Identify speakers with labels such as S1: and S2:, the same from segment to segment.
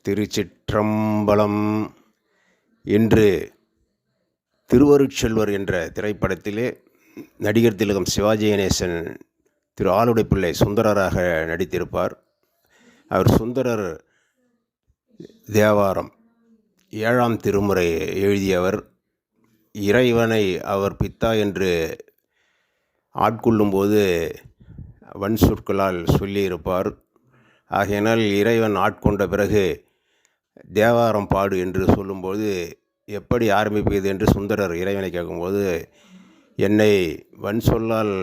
S1: திருச்சிற்றம்பலம். இன்று திருவருட்செல்வர் என்ற திரைப்படத்திலே நடிகர் திலகம் சிவாஜி கணேசன் திரு ஆலுடைப்பிள்ளை சுந்தரராக நடித்திருப்பார். அவர் சுந்தரர் தேவாரம் 7ஆம் திருமுறை எழுதியவர். இறைவனை அவர் பித்தா என்று ஆட்கொள்ளும்போது வன் சொற்களால் சொல்லியிருப்பார். ஆகையினால் இறைவன் ஆட்கொண்ட பிறகு தேவாரம் பாடு என்று சொல்லும்போது எப்படி ஆரம்பிப்பது என்று சுந்தரர் இறைவனை கேட்கும்போது, என்னை வன் சொல்லால்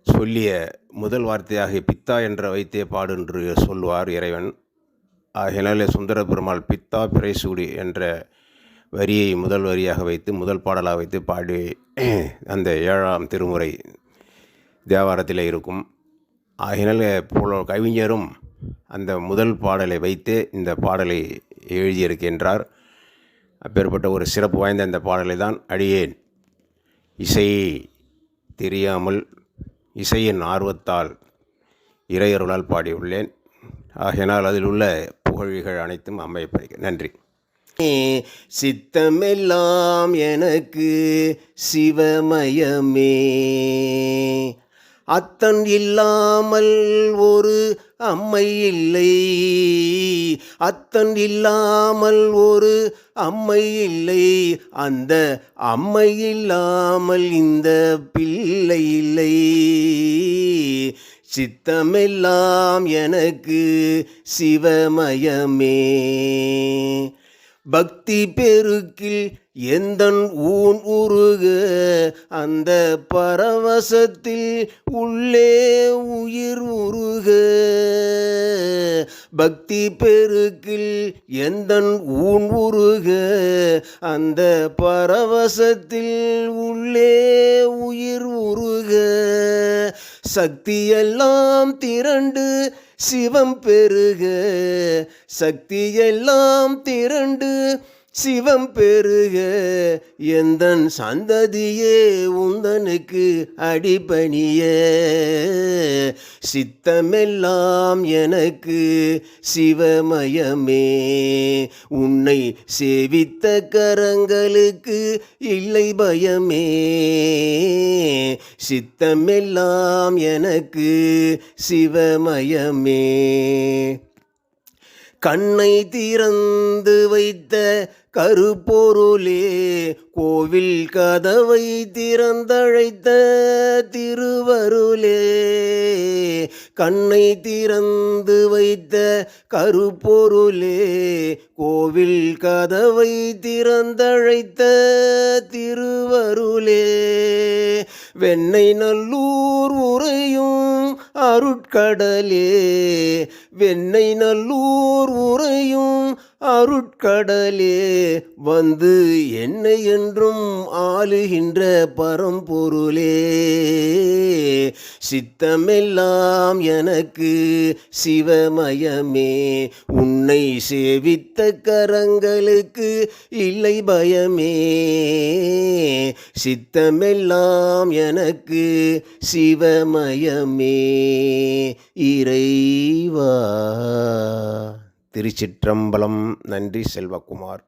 S1: சொல்லிய முதல் வார்த்தையாக பித்தா என்ற வைத்தே பாடு என்று சொல்வார் இறைவன். ஆகையினாலே சுந்தர பெருமாள் பித்தா பிறைசூடி என்ற வரியை முதல் வரியாக வைத்து முதல் பாடலாக வைத்து பாடி அந்த 7ஆம் திருமுறை தேவாரத்தில் இருக்கும். ஆகையினால் கவிஞரும் அந்த முதல் பாடலை வைத்து இந்த பாடலை எழுதியிருக்கின்றார். அப்பேற்பட்ட ஒரு சிறப்பு வாய்ந்த இந்த பாடலை தான் அடியேன் இசை தெரியாமல் இசையின் ஆர்வத்தால் இறையருளால் பாடியுள்ளேன். ஆகையினால் அதில் உள்ள புகழ்கள் அனைத்தும் அம்மையப்படிக்க. நன்றி. சித்தமெல்லாம் எனக்கு சிவமயமே, அத்தன் இல்லாமல் ஒரு அம்மை இல்லை, அத்தன் இல்லாமல் ஒரு அம்மை இல்லை, அந்த அம்மை இல்லாமல் இந்த பிள்ளை இல்லை. சித்தமெல்லாம் எனக்கு சிவமயமே, பக்தி பெருக்கில் எந்தன் ஊன் உருக, அந்த பரவசத்தில் உள்ளே உயிர் உருக. பக்தி பெருக்கில் எந்தன் ஊன் உருக, அந்த பரவசத்தில் உள்ளே உயிர் உருக. சக்தியெல்லாம் திரண்டு சிவம் பெருக, சக்தியெல்லாம் திரண்டு சிவம் பெருக. எந்தன் சந்ததியே உந்தனுக்கு அடிபணிய, சித்தமெல்லாம் எனக்கு சிவமயமே. உன்னை சேவித்த கரங்களுக்கு இல்லை பயமே, சித்தமெல்லாம் எனக்கு சிவமயமே. கண்ணை திறந்து வைத்த கருப்பொருளே, கோவில் கதவை திறந்தழைத்த திருவருளே. கண்ணை திறந்து வைத்த கருப்பொருளே, கோவில் கதவை திறந்தழைத்த திருவருளே. வெண்ணை நல்லூர் உறையும் அருட்கடலே, வெண்ணை நல்லூர் உறையும் அருட்கடலே. வந்து என்னை என்றும் ஆளுகின்ற பரம்பொருளே. சித்தமெல்லாம் எனக்கு சிவமயமே, உன்னை சேவித்த கரங்களுக்கு இல்லை பயமே. சித்தமெல்லாம் எனக்கு சிவமயமே. இறைவா. திருச்சிற்றம்பலம். நன்றி. செல்வகுமார்.